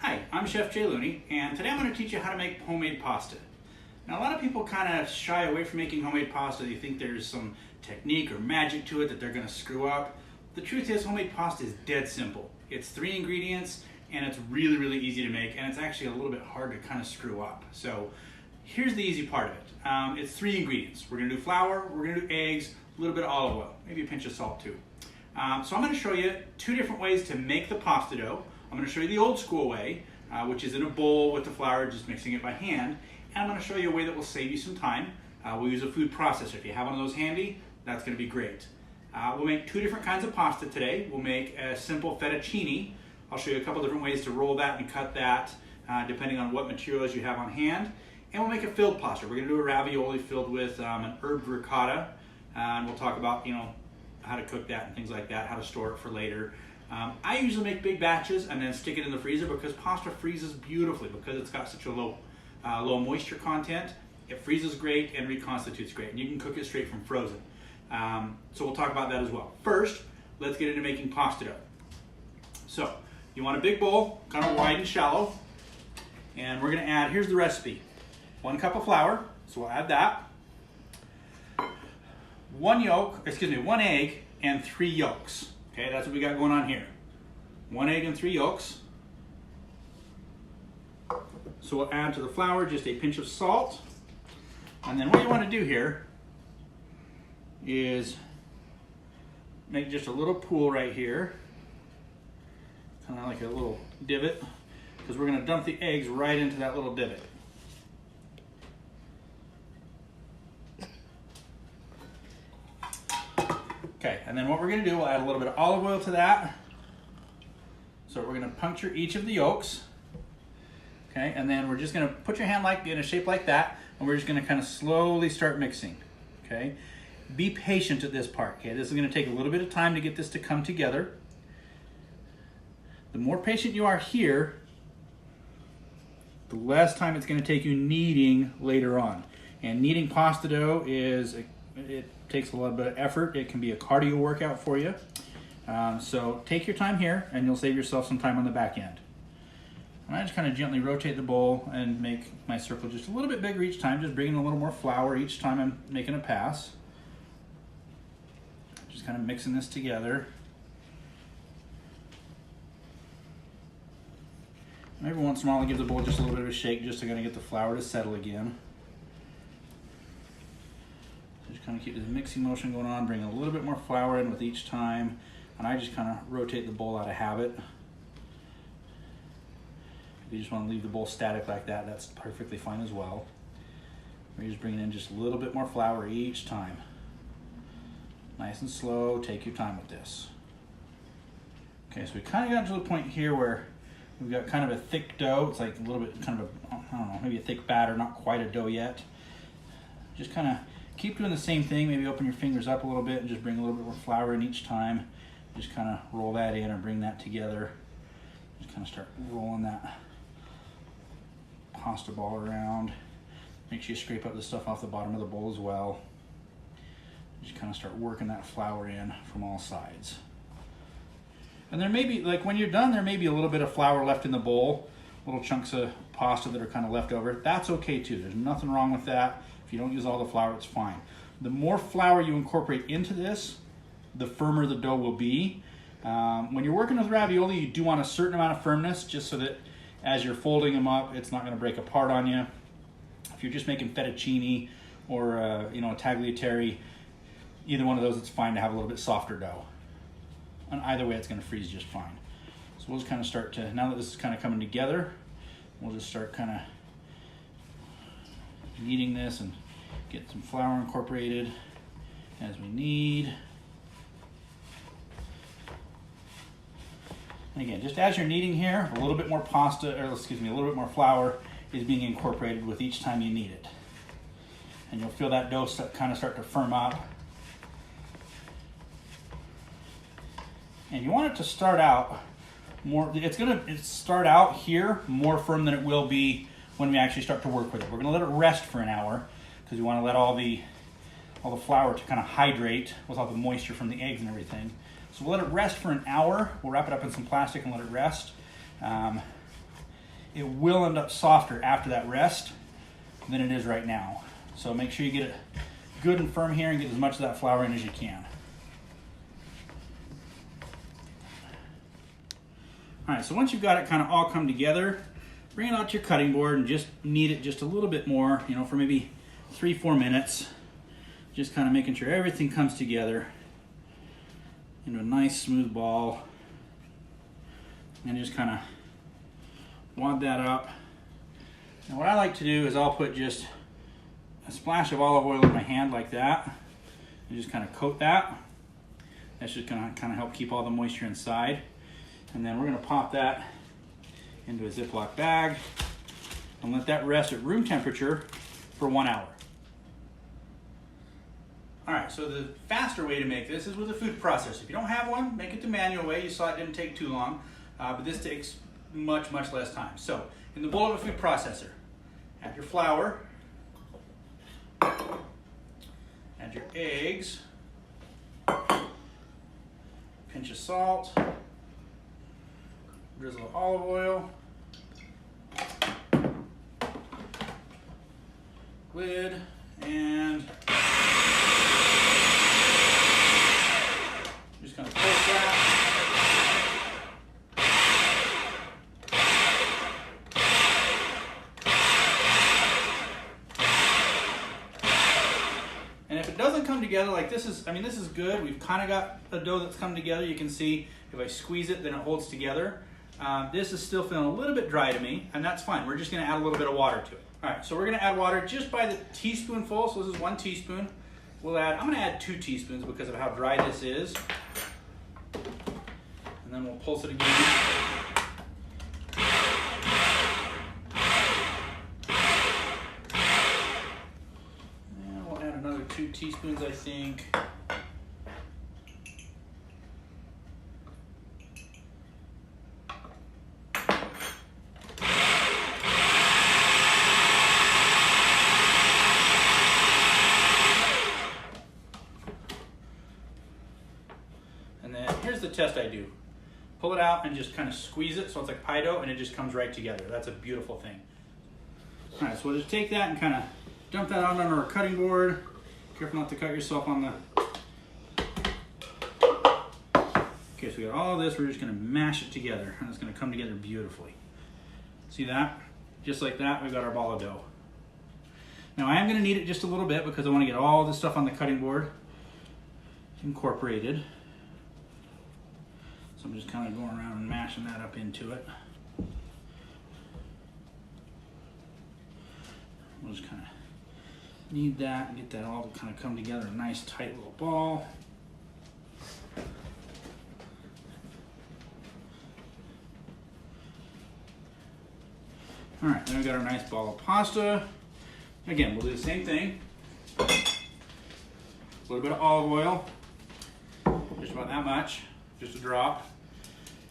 Hi, I'm Chef Jay Looney, and today I'm going to teach you how to make homemade pasta. Now, a lot of people kind of shy away from making homemade pasta. They think there's some technique or magic to it that they're going to screw up. The truth is, homemade pasta is dead simple. It's 3 ingredients, and it's really, really easy to make, and it's actually a little bit hard to kind of screw up. So here's the easy part of it. It's 3 ingredients. We're going to do flour, we're going to do eggs, a little bit of olive oil, maybe a pinch of salt too. So I'm going to show you 2 different ways to make the pasta dough. I'm going to show you the old school way, which is in a bowl with the flour, just mixing it by hand. And I'm going to show you a way that will save you some time. We'll use a food processor. If you have one of those handy, that's going to be great. We'll make 2 different kinds of pasta today. We'll make a simple fettuccine. I'll show you a couple different ways to roll that and cut that, depending on what materials you have on hand. And we'll make a filled pasta. We're going to do a ravioli filled with an herb ricotta. And we'll talk about, how to cook that and things like that, how to store it for later. I usually make big batches and then stick it in the freezer because pasta freezes beautifully because it's got such a low moisture content. It freezes great and reconstitutes great, and you can cook it straight from frozen. So we'll talk about that as well. First, let's get into making pasta dough. So you want a big bowl, kind of wide and shallow, and we're going to add, here's the recipe, 1 cup of flour, so we'll add that. 1 egg and 3 yolks. Okay, that's what we got going on here. 1 egg and 3 yolks. So we'll add to the flour just a pinch of salt. And then what you want to do here is make just a little pool right here. Kind of like a little divot, because we're going to dump the eggs right into that little divot. Okay, and then what we're going to do, we'll add a little bit of olive oil to that. So we're going to puncture each of the yolks. Okay, and then we're just going to put your hand in a shape like that, and we're just going to kind of slowly start mixing. Okay, be patient at this part. Okay, this is going to take a little bit of time to get this to come together. The more patient you are here, the less time it's going to take you kneading later on. And kneading pasta dough it takes a little bit of effort. It can be a cardio workout for you. So take your time here and you'll save yourself some time on the back end. And I just kind of gently rotate the bowl and make my circle just a little bit bigger each time, just bringing a little more flour each time I'm making a pass. Just kind of mixing this together. And every once in a while I give the bowl just a little bit of a shake just to kind of get the flour to settle again. Just kind of keep this mixing motion going on, bring a little bit more flour in with each time, and I just kind of rotate the bowl out of habit. If you just want to leave the bowl static like that, that's perfectly fine as well. We're just bringing in just a little bit more flour each time. Nice and slow, take your time with this. Okay, so we kind of got to the point here where we've got kind of a thick dough. It's like a little bit kind of a, I don't know, maybe a thick batter, not quite a dough yet. Just kind of keep doing the same thing. Maybe open your fingers up a little bit and just bring a little bit more flour in each time. Just kind of roll that in and bring that together. Just kind of start rolling that pasta ball around. Make sure you scrape up the stuff off the bottom of the bowl as well. Just kind of start working that flour in from all sides. And there may be, like when you're done, there may be a little bit of flour left in the bowl, little chunks of pasta that are kind of left over. That's okay too. There's nothing wrong with that. If you don't use all the flour, it's fine. The more flour you incorporate into this, the firmer the dough will be. When you're working with ravioli, you do want a certain amount of firmness just so that as you're folding them up, it's not going to break apart on you. If you're just making fettuccine or a tagliatelle, either one of those, it's fine to have a little bit softer dough. And either way, it's going to freeze just fine. So we'll just kind of start to, now that this is kind of coming together, we'll just start kind of kneading this and get some flour incorporated as we need. And again, just as you're kneading here, a little bit more a little bit more flour is being incorporated with each time you knead it. And you'll feel that dough kind of start to firm up. And you want it to start out more, it's gonna start out here more firm than it will be when we actually start to work with it. We're gonna let it rest for an hour because we wanna let all the flour to kind of hydrate with all the moisture from the eggs and everything. So we'll let it rest for an hour. We'll wrap it up in some plastic and let it rest. it will end up softer after that rest than it is right now. So make sure you get it good and firm here and get as much of that flour in as you can. All right, so once you've got it kind of all come together, bring it out to your cutting board and just knead it just a little bit more, you know, for maybe 3-4 minutes. Just kind of making sure everything comes together into a nice smooth ball. And just kind of wad that up. Now what I like to do is I'll put just a splash of olive oil in my hand like that and just kind of coat that. That's just going to kind of help keep all the moisture inside. And then we're going to pop that into a Ziploc bag and let that rest at room temperature for 1 hour. All right, so the faster way to make this is with a food processor. If you don't have one, make it the manual way. You saw it didn't take too long, but this takes much less time. So in the bowl of a food processor, add your flour, add your eggs, pinch of salt, drizzle of olive oil, lid, and just kind of pulse that. And if it doesn't come together like this is, this is good. We've kind of got a dough that's come together. You can see if I squeeze it, then it holds together. This is still feeling a little bit dry to me, and that's fine. We're just gonna add a little bit of water to it. All right, so we're gonna add water just by the teaspoonful. So this is 1 teaspoon. I'm gonna add 2 teaspoons because of how dry this is. And then we'll pulse it again. And we'll add another 2 teaspoons, I think. And then here's the test I do. Pull it out and just kind of squeeze it so it's like pie dough and it just comes right together. That's a beautiful thing. All right, so we'll just take that and kind of dump that out on our cutting board. Careful not to cut yourself on the... Okay, so we got all this. We're just gonna mash it together and it's gonna come together beautifully. See that? Just like that, we've got our ball of dough. Now I am gonna knead it just a little bit because I wanna get all this stuff on the cutting board incorporated. So I'm just kind of going around and mashing that up into it. We'll just kind of knead that and get that all to kind of come together in a nice tight little ball. All right, then we got our nice ball of pasta. Again, we'll do the same thing. A little bit of olive oil, just about that much, just a drop.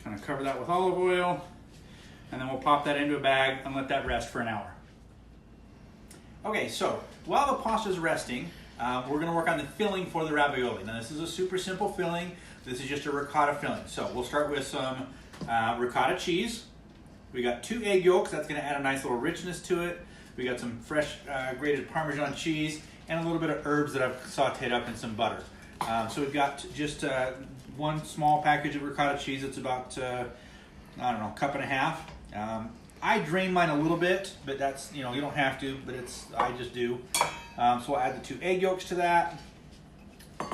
Kind of cover that with olive oil, and then we'll pop that into a bag and let that rest for an hour. Okay, so while the pasta is resting, we're going to work on the filling for the ravioli. Now this is a super simple filling. This is just a ricotta filling. So we'll start with some ricotta cheese. We got 2 egg yolks. That's going to add a nice little richness to it. We got some fresh grated Parmesan cheese and a little bit of herbs that I've sauteed up in some butter. So we've got just 1 small package of ricotta cheese. It's about, I don't know, 1.5 cups. I drain mine a little bit, but that's, you don't have to, but I just do. So we'll add the 2 egg yolks to that. We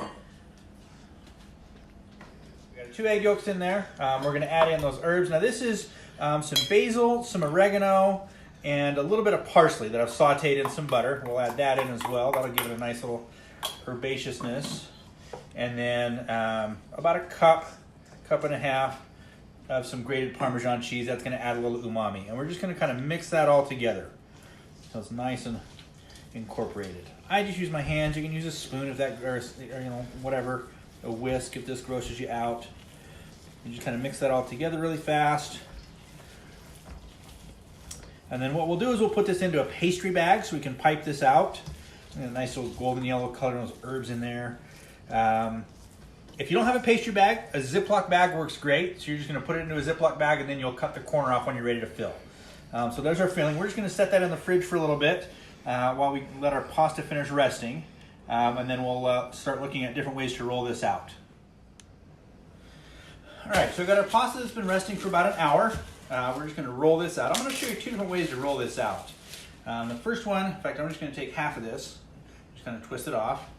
got 2 egg yolks in there. We're gonna add in those herbs. Now this is some basil, some oregano, and a little bit of parsley that I've sauteed in some butter. We'll add that in as well. That'll give it a nice little herbaceousness. And then about 1.5 cups of some grated Parmesan cheese. That's going to add a little umami. And we're just going to kind of mix that all together so it's nice and incorporated. I just use my hands. You can use a spoon if that, or whatever, a whisk if this grosses you out. You just kind of mix that all together really fast. And then what we'll do is we'll put this into a pastry bag so we can pipe this out. And a nice little golden yellow color and those herbs in there. If you don't have a pastry bag, a Ziploc bag works great. So you're just going to put it into a Ziploc bag and then you'll cut the corner off when you're ready to fill. So there's our filling. We're just going to set that in the fridge for a little bit while we let our pasta finish resting. And then we'll start looking at different ways to roll this out. All right, so we've got our pasta that's been resting for about an hour. We're just going to roll this out. I'm going to show you two different ways to roll this out. The first one, in fact, I'm just going to take half of this, just kind of twist it off.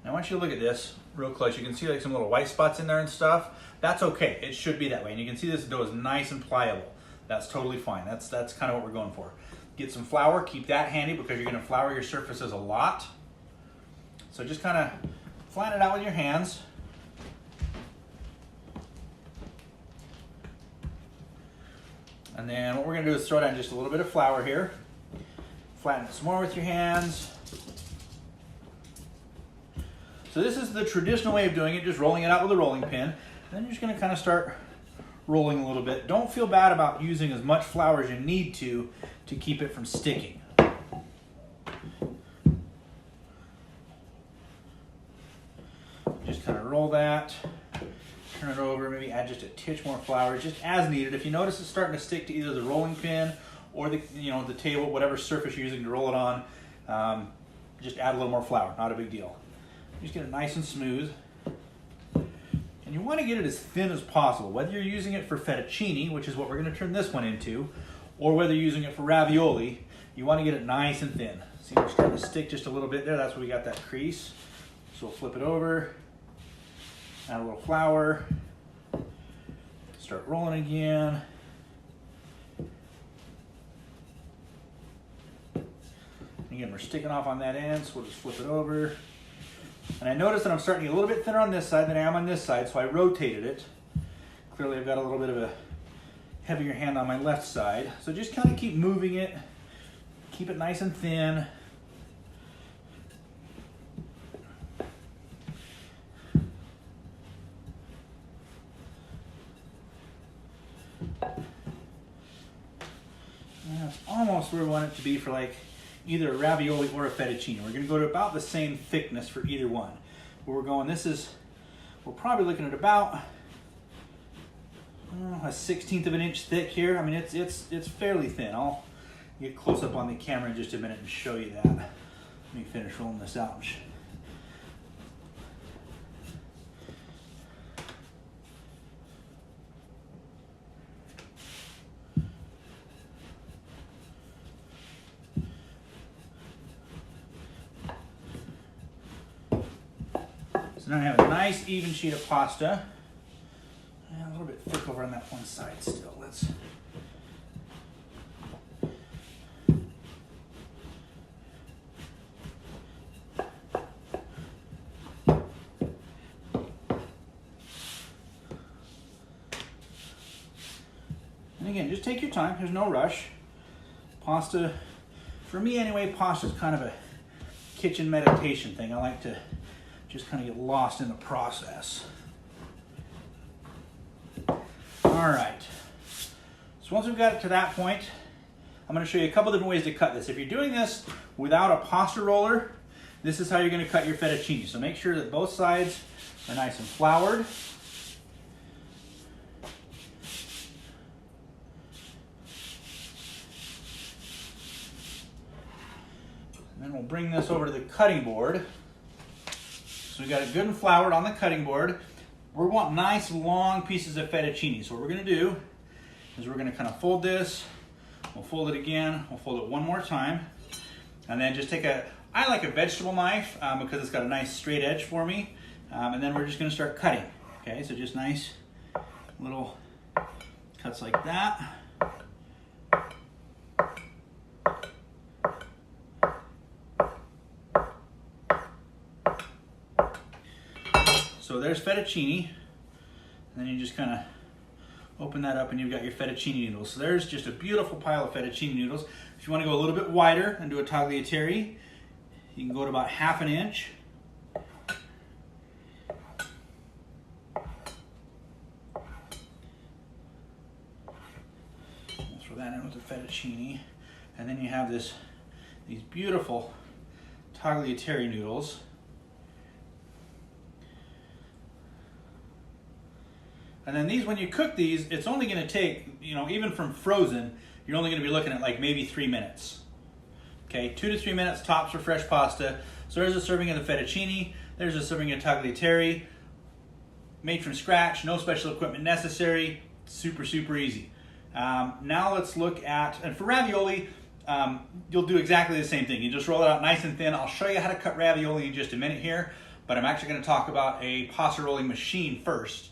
Now I want you to look at this real close. You can see like some little white spots in there and stuff. That's okay. It should be that way. And you can see this dough is nice and pliable. That's totally fine. That's kind of what we're going for. Get some flour. Keep that handy because you're going to flour your surfaces a lot. So just kind of flatten it out with your hands. And then what we're going to do is throw down just a little bit of flour here. Flatten it some more with your hands. So this is the traditional way of doing it, just rolling it out with a rolling pin. And then you're just going to kind of start rolling a little bit. Don't feel bad about using as much flour as you need to keep it from sticking. Just kind of roll that, turn it over, maybe add just a titch more flour, just as needed. If you notice it's starting to stick to either the rolling pin or the table, whatever surface you're using to roll it on, just add a little more flour, not a big deal. Just get it nice and smooth. And you want to get it as thin as possible, whether you're using it for fettuccine, which is what we're going to turn this one into, or whether you're using it for ravioli, you want to get it nice and thin. See, we're starting to stick just a little bit there. That's where we got that crease. So we'll flip it over, add a little flour, start rolling again. Again, we're sticking off on that end, so we'll just flip it over. And I noticed that I'm starting to get a little bit thinner on this side than I am on this side, so I rotated it. Clearly I've got a little bit of a heavier hand on my left side. So just kind of keep moving it, keep it nice and thin. And that's almost where we want it to be for like either a ravioli or a fettuccine. We're going to go to about the same thickness for either one. Where we're going, we're probably looking at about a 1/16 of an inch thick here. I mean, it's fairly thin. I'll get close up on the camera in just a minute and show you that. Let me finish rolling this out. So now I have a nice even sheet of pasta. And a little bit thick over on that one side still. Let's and again, just take your time. There's no rush. Pasta, for me anyway, pasta is kind of a kitchen meditation thing. I like to just kind of get lost in the process. All right, so once we've got it to that point, I'm going to show you a couple different ways to cut this. If you're doing this without a pasta roller, this is how you're going to cut your fettuccine. So make sure that both sides are nice and floured. And then we'll bring this over to the cutting board. So we got it good and floured on the cutting board. We want nice long pieces of fettuccine. So what we're going to do is we're going to kind of fold this. We'll fold it again. We'll fold it one more time. And then just I like a vegetable knife because it's got a nice straight edge for me. And then we're just going to start cutting. Okay, so just nice little cuts like that. So there's fettuccine, and then you just kind of open that up and you've got your fettuccine noodles. So there's just a beautiful pile of fettuccine noodles. If you want to go a little bit wider and do a tagliatelle, you can go to about 1/2 inch. Throw that in with the fettuccine. And then you have these beautiful tagliatelle noodles. And then these, when you cook these, it's only gonna take, you know, even from frozen, you're only gonna be looking at like maybe 3 minutes. Okay, 2 to 3 minutes tops for fresh pasta. So there's a serving of the fettuccine, there's a serving of tagliatelle, made from scratch, no special equipment necessary, super, super easy. Now let's look at, and for ravioli, you'll do exactly the same thing. You just roll it out nice and thin. I'll show you how to cut ravioli in just a minute here, but I'm actually gonna talk about a pasta rolling machine first.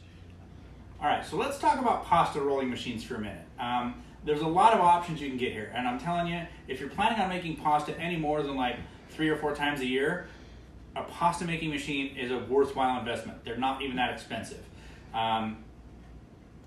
All right, so let's talk about pasta rolling machines for a minute. There's a lot of options you can get here, and I'm telling you, if you're planning on making pasta any more than like 3 or 4 times a year, a pasta making machine is a worthwhile investment. They're not even that expensive. Let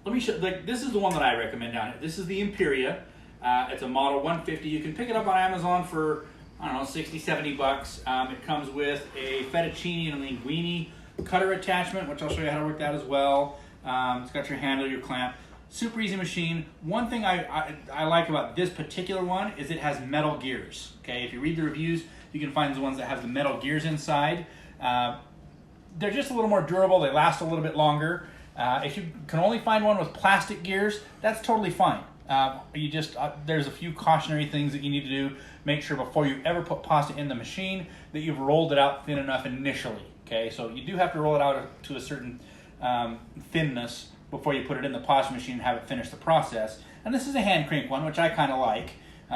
me show, like, this is the one that I recommend down here. This is the Imperia. It's a model 150. You can pick it up on Amazon for, I don't know, 60, 70 bucks. It comes with a fettuccine and linguine cutter attachment, which I'll show you how to work that as well. It's got your handle, your clamp. Super easy machine. One thing I like about this particular one is it has metal gears. Okay, if you read the reviews, you can find the ones that have the metal gears inside. They're just a little more durable. They last a little bit longer. If you can only find one with plastic gears, that's totally fine. There's a few cautionary things that you need to do. Make sure before you ever put pasta in the machine that you've rolled it out thin enough initially. Okay, so you do have to roll it out to a certain thinness before you put it in the pasta machine and have it finish the process. And this is a hand crank one, which I kind of like.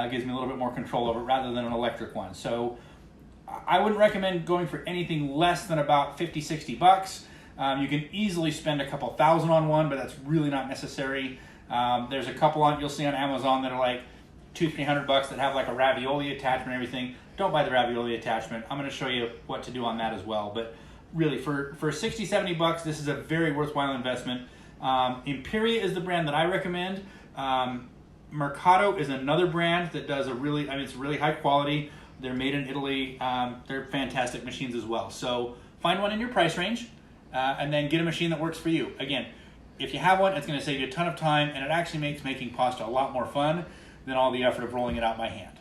Gives me a little bit more control over it rather than an electric one. So I wouldn't recommend going for anything less than about 50, 60 bucks. You can easily spend a couple thousand on one, but that's really not necessary. There's a couple you'll see on Amazon that are like 200-300 bucks that have like a ravioli attachment and everything. Don't buy the ravioli attachment. I'm going to show you what to do on that as well. But really, for 60, 70 bucks, this is a very worthwhile investment. Imperia is the brand that I recommend. Mercato is another brand that does it's really high quality. They're made in Italy. They're fantastic machines as well. So find one in your price range and then get a machine that works for you. Again, if you have one, it's going to save you a ton of time, and it actually makes making pasta a lot more fun than all the effort of rolling it out by hand.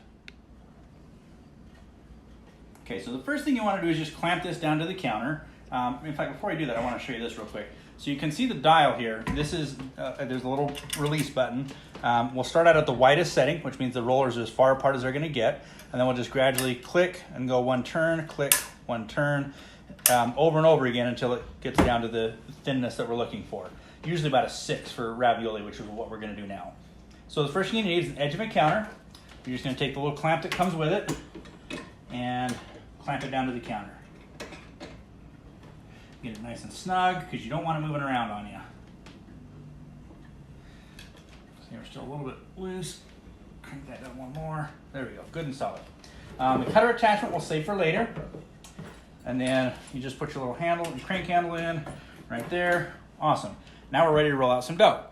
Okay, so the first thing you want to do is just clamp this down to the counter. In fact, before I do that, I want to show you this real quick. So you can see the dial here. This is, there's a little release button. We'll start out at the widest setting, which means the rollers are as far apart as they're going to get. And then we'll just gradually click and go one turn, click, one turn, over and over again until it gets down to the thinness that we're looking for. Usually about a 6 for ravioli, which is what we're going to do now. So the first thing you need is an edge of a counter. You're just going to take the little clamp that comes with it and clamp it down to the counter. Get it nice and snug because you don't want it moving around on you. See, we're still a little bit loose. Crank that down one more. There we go, good and solid. The cutter attachment we'll save for later. And then you just put your little handle and crank handle in right there. Awesome. Now we're ready to roll out some dough.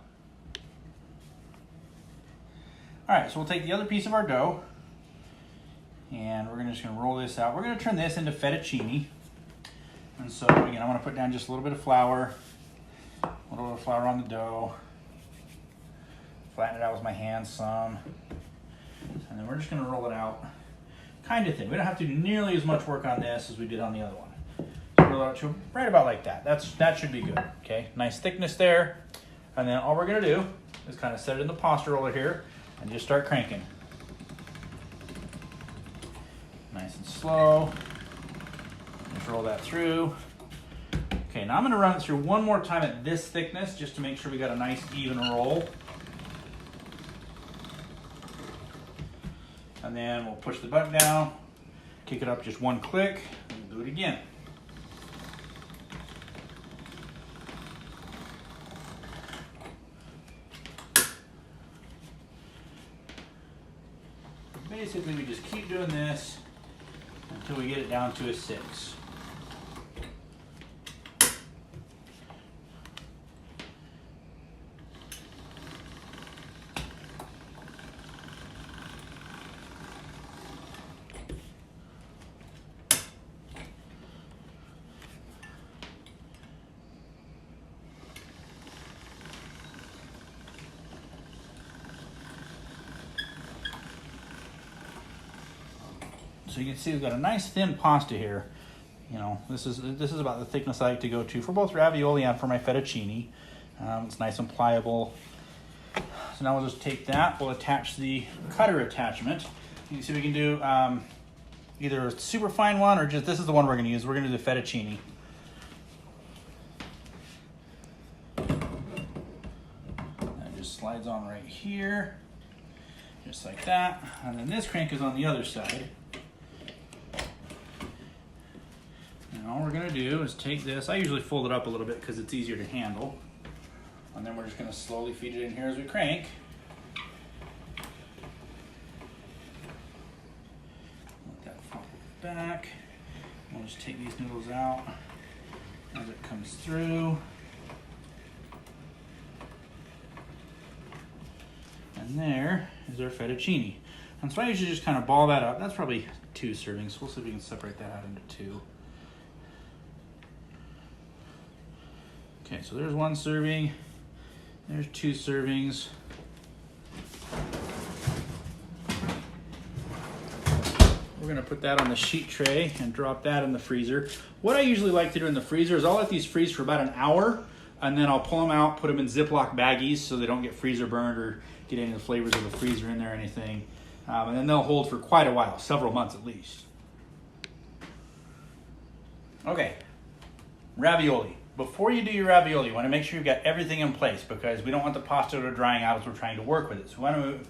All right, so we'll take the other piece of our dough and we're just gonna roll this out. We're gonna turn this into fettuccine. And so again, I want to put down just a little bit of flour, a little bit of flour on the dough, flatten it out with my hands some, and then we're just going to roll it out kind of thin. We don't have to do nearly as much work on this as we did on the other one. So roll it out to right about like that. That should be good. Okay, nice thickness there. And then all we're going to do is kind of set it in the pasta roller here and just start cranking. Nice and slow. Just roll that through. Okay, now I'm going to run it through one more time at this thickness just to make sure we got a nice even roll. And then we'll push the button down, kick it up just one click, and do it again. Basically, we just keep doing this until we get it down to a 6. So you can see we've got a nice thin pasta here. You know, this is about the thickness I like to go to for both ravioli and for my fettuccine. It's nice and pliable. So now we'll just take that, we'll attach the cutter attachment. You can see we can do either a super fine one or just, this is the one we're gonna use. We're gonna do the fettuccine. That just slides on right here, just like that. And then this crank is on the other side. And all we're gonna do is take this, I usually fold it up a little bit because it's easier to handle. And then we're just gonna slowly feed it in here as we crank. Let that fall back. We'll just take these noodles out as it comes through. And there is our fettuccine. And so I usually just kind of ball that up. That's probably 2 servings. We'll see if we can separate that out into 2. Okay, so there's 1 serving. There's 2 servings. We're gonna put that on the sheet tray and drop that in the freezer. What I usually like to do in the freezer is I'll let these freeze for about an hour, and then I'll pull them out, put them in Ziploc baggies so they don't get freezer burned or get any of the flavors of the freezer in there or anything. And then they'll hold for quite a while, several months at least. Okay, ravioli. Before you do your ravioli, you want to make sure you've got everything in place because we don't want the pasta to drying out as we're trying to work with it. So we want to move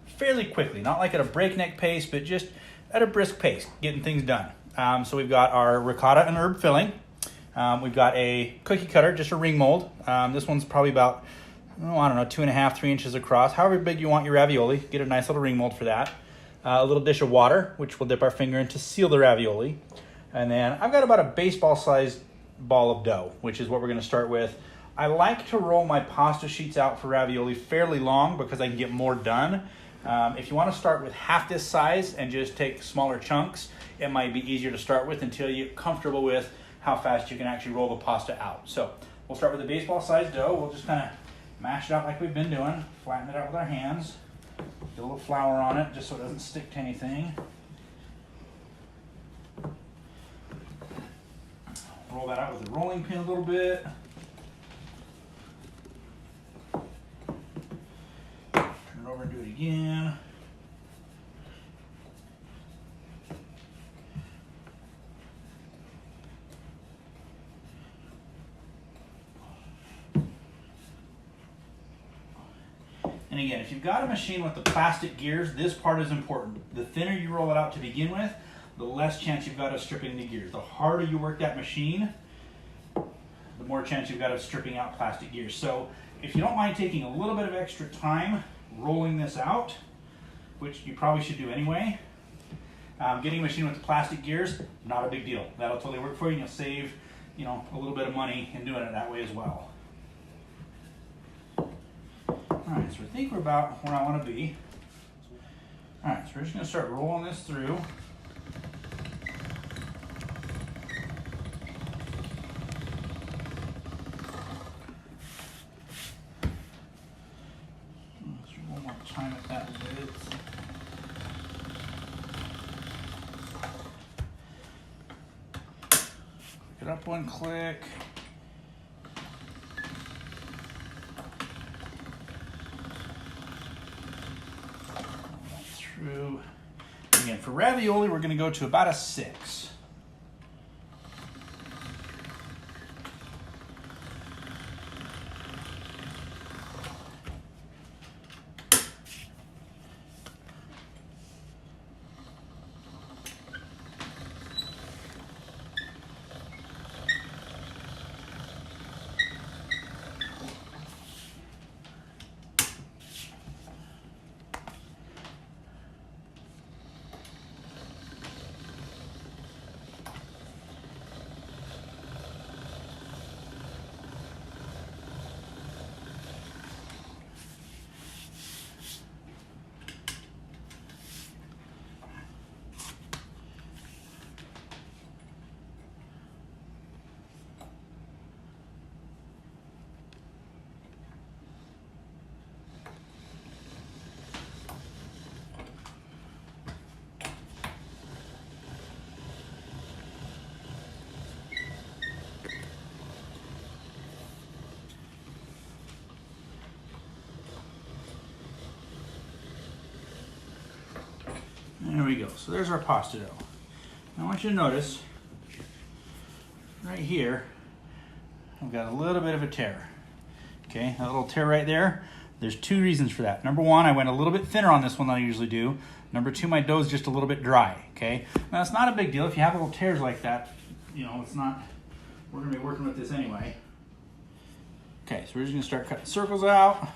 fairly quickly, not like at a breakneck pace, but just at a brisk pace, getting things done. So we've got our ricotta and herb filling. We've got a cookie cutter, just a ring mold. This one's probably about, I don't know, 2.5, 3 inches across. However big you want your ravioli, get a nice little ring mold for that. A little dish of water, which we'll dip our finger in to seal the ravioli. And then I've got about a baseball-sized ball of dough, which is what we're going to start with. I like to roll my pasta sheets out for ravioli fairly long because I can get more done. If you want to start with half this size and just take smaller chunks, it might be easier to start with until you get comfortable with how fast you can actually roll the pasta out. So we'll start with the baseball-sized dough. We'll just kind of mash it out like we've been doing, flatten it out with our hands, get a little flour on it just so it doesn't stick to anything. Roll that out with a rolling pin a little bit. Turn it over and do it again. And again, if you've got a machine with the plastic gears, this part is important. The thinner you roll it out to begin with, the less chance you've got of stripping the gears. The harder you work that machine, the more chance you've got of stripping out plastic gears. So if you don't mind taking a little bit of extra time rolling this out, which you probably should do anyway, getting a machine with the plastic gears, not a big deal. That'll totally work for you and you'll save, a little bit of money in doing it that way as well. All right, so I think we're about where I want to be. All right, so we're just going to start rolling this through. One more time at that width. Pick it up 1 click. Through. Again, for ravioli, we're going to go to about a 6. we go. So there's our pasta dough. Now I want you to notice right here, I've got a little bit of a tear. Okay, that little tear right there. There's two reasons for that. Number one, I went a little bit thinner on this one than I usually do. Number two, my dough is just a little bit dry, okay? Now it's not a big deal if you have little tears like that, you know, it's not, we're gonna be working with this anyway. Okay, so we're just gonna start cutting circles out.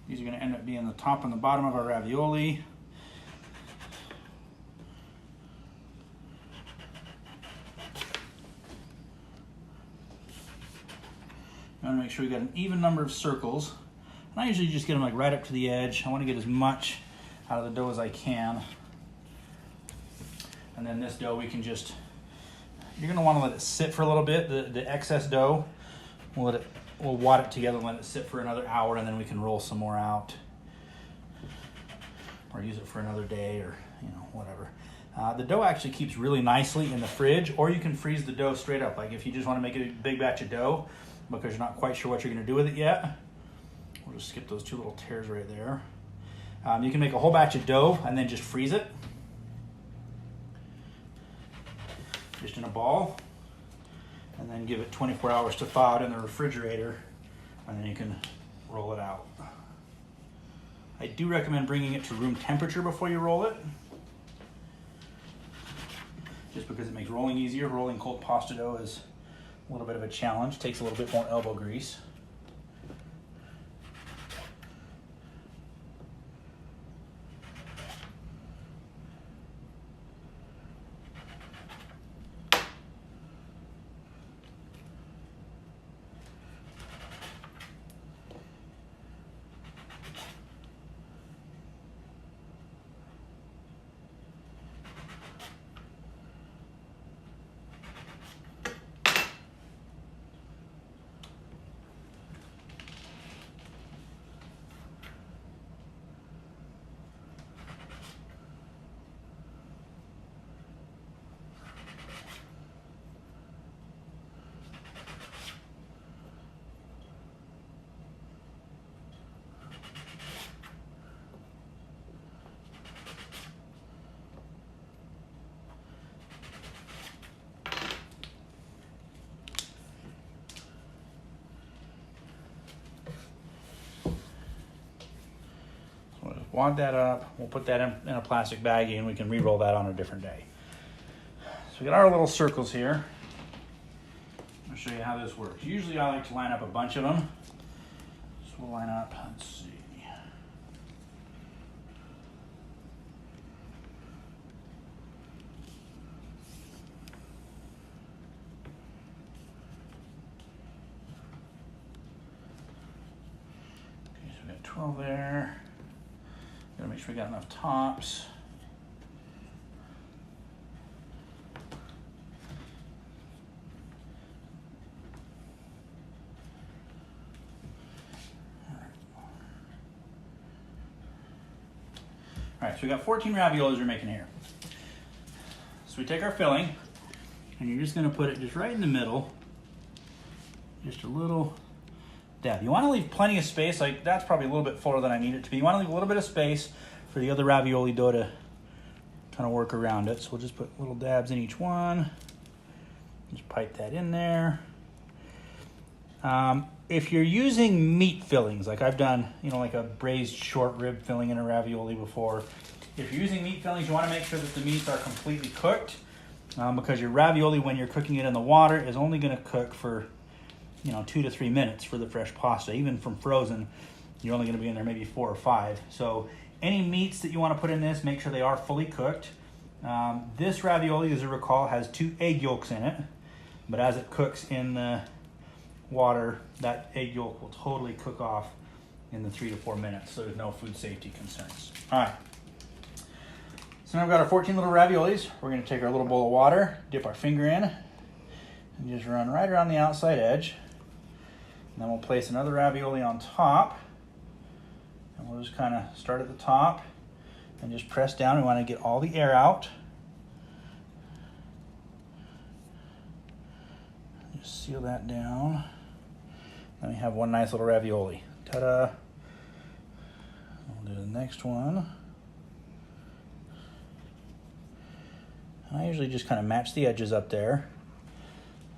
These are gonna end up being the top and the bottom of our ravioli. I want to make sure we got an even number of circles. And I usually just get them like right up to the edge. I want to get as much out of the dough as I can. And then this dough we can just, you're going to want to let it sit for a little bit. The excess dough, we'll wad it together and let it sit for another hour, and then we can roll some more out. Or use it for another day, or you know, whatever. The dough actually keeps really nicely in the fridge, or you can freeze the dough straight up. Like if you just want to make a big batch of dough, because you're not quite sure what you're going to do with it yet. We'll just skip those two little tears right there. You can make a whole batch of dough and then just freeze it. Just in a ball. And then give it 24 hours to thaw out in the refrigerator. And then you can roll it out. I do recommend bringing it to room temperature before you roll it. Just because it makes rolling easier. Rolling cold pasta dough is a little bit of a challenge, takes a little bit more elbow grease. Wad that up, we'll put that in a plastic baggie and we can re-roll that on a different day. So we got our little circles here. I'll show you how this works. Usually I like to line up a bunch of them. So we'll line up, let's see. Okay, so we got 12 there. Gotta make sure we got enough tops. All right, so we got 14 raviolis we're making here. So we take our filling, and you're just gonna put it just right in the middle, just a little dab. You wanna leave plenty of space, like that's probably a little bit fuller than I need it to be. You wanna leave a little bit of space for the other ravioli dough to kind of work around it. So we'll just put little dabs in each one. Just pipe that in there. If you're using meat fillings, like I've done, you know, like a braised short rib filling in a ravioli before. If you're using meat fillings, you wanna make sure that the meats are completely cooked because your ravioli, when you're cooking it in the water, is only gonna cook for 2 to 3 minutes for the fresh pasta. Even from frozen, you're only gonna be in there maybe 4 or 5. So any meats that you wanna put in this, make sure they are fully cooked. This ravioli, as you recall, has 2 egg yolks in it, but as it cooks in the water, that egg yolk will totally cook off in the 3 to 4 minutes, so there's no food safety concerns. All right, so now we've got our 14 little raviolis. We're gonna take our little bowl of water, dip our finger in, and just run right around the outside edge. And then we'll place another ravioli on top. And we'll just kind of start at the top and just press down. We want to get all the air out. Just seal that down. Then we have one nice little ravioli. Ta-da! We'll do the next one. I usually just kind of match the edges up there,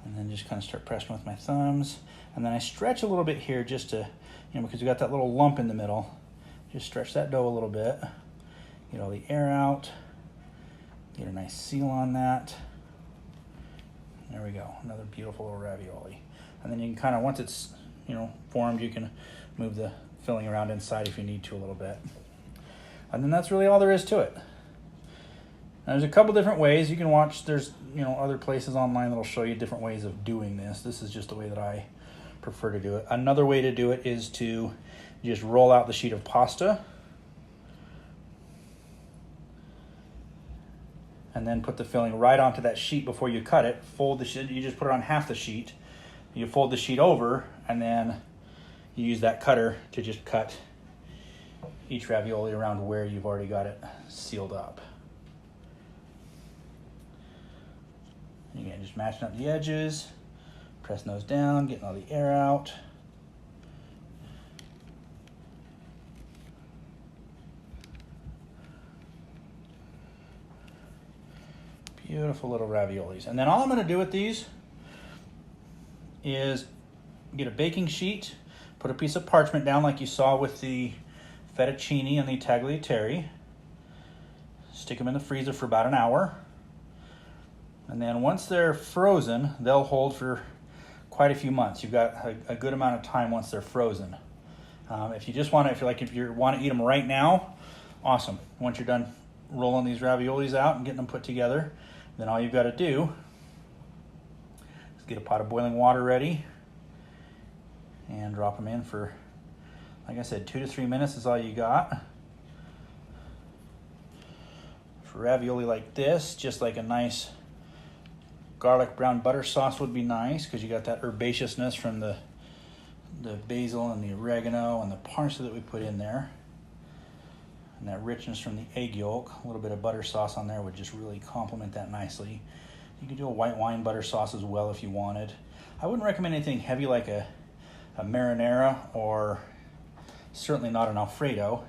and then just kind of start pressing with my thumbs. And then I stretch a little bit here just to, because we got that little lump in the middle. Just stretch that dough a little bit, get all the air out, get a nice seal on that. There we go, another beautiful little ravioli. And then you can kind of, once it's, formed, you can move the filling around inside if you need to a little bit. And then that's really all there is to it. Now, there's a couple different ways you can watch. There's, other places online that'll show you different ways of doing this. This is just the way that I prefer to do it. Another way to do it is to just roll out the sheet of pasta and then put the filling right onto that sheet before you cut it. Fold the sheet, you just put it on half the sheet. You fold the sheet over, and then you use that cutter to just cut each ravioli around where you've already got it sealed up. Again, just matching up the edges, pressing those down, getting all the air out. Beautiful little raviolis. And then all I'm going to do with these is get a baking sheet, put a piece of parchment down like you saw with the fettuccine and the tagliatelle, stick them in the freezer for about an hour, and then once they're frozen, they'll hold for quite a few months. You've got a good amount of time once they're frozen. If you just want to, if you want to eat them right now, awesome. Once you're done rolling these raviolis out and getting them put together, then all you've got to do is get a pot of boiling water ready and drop them in for, like I said, 2 to 3 minutes is all you got. For ravioli like this, just like a nice garlic brown butter sauce would be nice, because you got that herbaceousness from the basil and the oregano and the parsley that we put in there. And that richness from the egg yolk, a little bit of butter sauce on there would just really complement that nicely. You could do a white wine butter sauce as well if you wanted. I wouldn't recommend anything heavy like a marinara, or certainly not an Alfredo.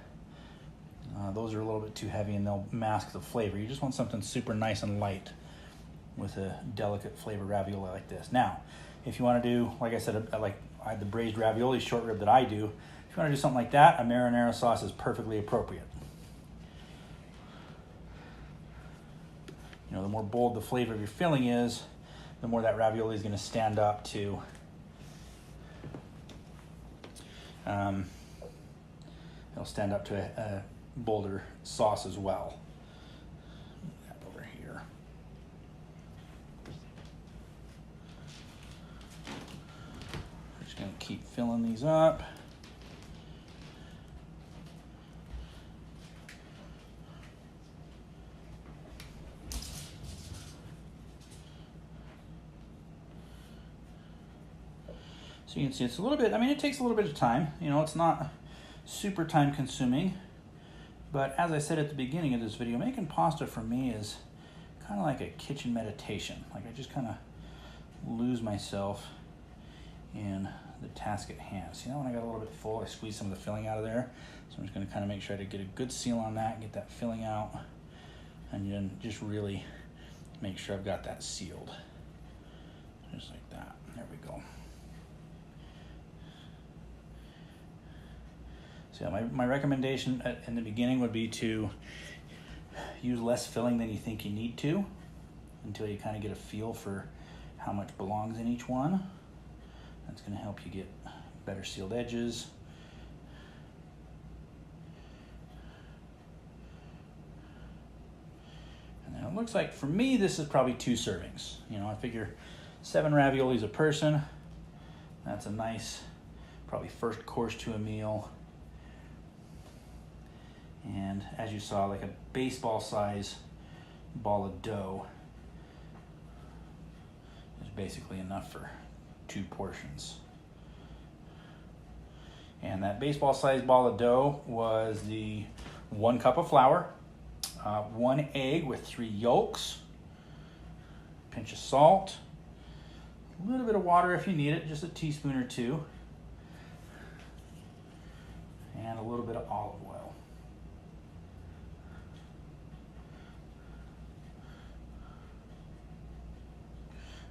Those are a little bit too heavy and they'll mask the flavor. You just want something super nice and light with a delicate flavor ravioli like this. Now, if you want to do, like I said, I had the braised ravioli short rib that I do. If you want to do something like that, a marinara sauce is perfectly appropriate. The more bold the flavor of your filling is, the more that ravioli is going to stand up to it'll stand up to a bolder sauce as well. Over here. I'm just going to keep filling these up. So you can see it's a little bit, it takes a little bit of time. It's not super time consuming. But as I said at the beginning of this video, making pasta for me is kind of like a kitchen meditation. Like I just kind of lose myself in the task at hand. See, now when I got a little bit full, I squeeze some of the filling out of there. So I'm just going to kind of make sure I get a good seal on that, get that filling out, and then just really make sure I've got that sealed. Just like that. There we go. So my recommendation in the beginning would be to use less filling than you think you need to until you kind of get a feel for how much belongs in each one. That's going to help you get better sealed edges. And then it looks like for me this is probably 2 servings. I figure 7 raviolis a person. That's a nice, probably first course to a meal. And as you saw, like a baseball size ball of dough is basically enough for 2 portions. And that baseball size ball of dough was the 1 cup of flour, 1 egg with 3 yolks, a pinch of salt, a little bit of water if you need it, just a teaspoon or 2, and a little bit of olive oil.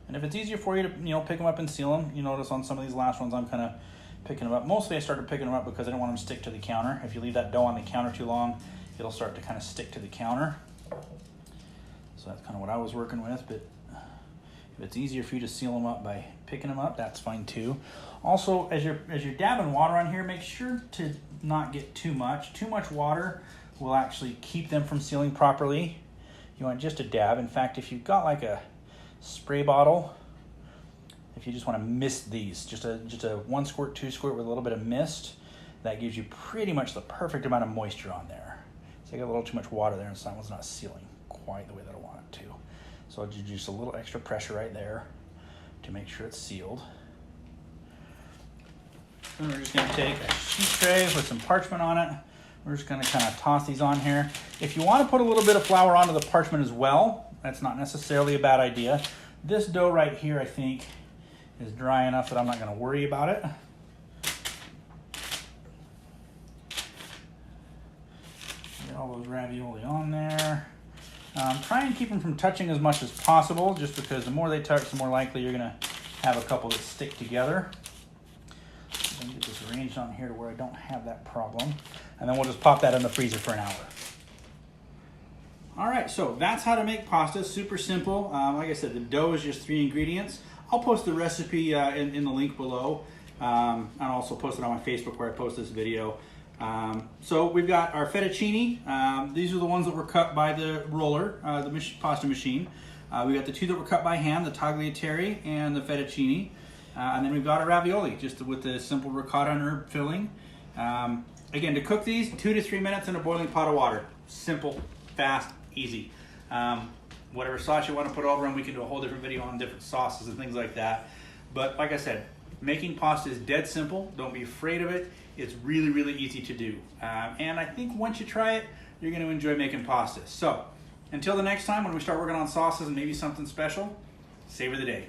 And if it's easier for you to, pick them up and seal them, you notice on some of these last ones I'm kind of picking them up. Mostly I started picking them up because I didn't want them to stick to the counter. If you leave that dough on the counter too long, it'll start to kind of stick to the counter. So that's kind of what I was working with, but if it's easier for you to seal them up by picking them up, that's fine too. Also, as you're dabbing water on here, make sure to not get too much. Too much water will actually keep them from sealing properly. You want just a dab. In fact, if you've got like a spray bottle, if you just want to mist these, just a 1 squirt, 2 squirt with a little bit of mist, that gives you pretty much the perfect amount of moisture on there. So I got a little too much water there and that one's not sealing quite the way that I want it to. So I'll do just a little extra pressure right there to make sure it's sealed. And we're just going to take a sheet tray with some parchment on it. We're just going to kind of toss these on here. If you want to put a little bit of flour onto the parchment as well, that's not necessarily a bad idea. This dough right here, I think, is dry enough that I'm not going to worry about it. Get all those ravioli on there. Try and keep them from touching as much as possible, just because the more they touch, the more likely you're going to have a couple that stick together. So I'm going to get this arranged on here to where I don't have that problem. And then we'll just pop that in the freezer for an hour. All right, so that's how to make pasta. Super simple. Like I said, the dough is just 3 ingredients. I'll post the recipe in the link below. I'll also post it on my Facebook where I post this video. So we've got our fettuccine. These are the ones that were cut by the roller, the pasta machine. We got the 2 that were cut by hand, the tagliatelle and the fettuccine. And then we've got our ravioli, just with the simple ricotta and herb filling. Again, to cook these, 2 to 3 minutes in a boiling pot of water. Simple, fast, easy. Whatever sauce you want to put over them, we can do a whole different video on different sauces and things like that. But like I said, making pasta is dead simple. Don't be afraid of it. It's really, really easy to do. And I think once you try it, you're going to enjoy making pasta. So until the next time when we start working on sauces and maybe something special, savor the day.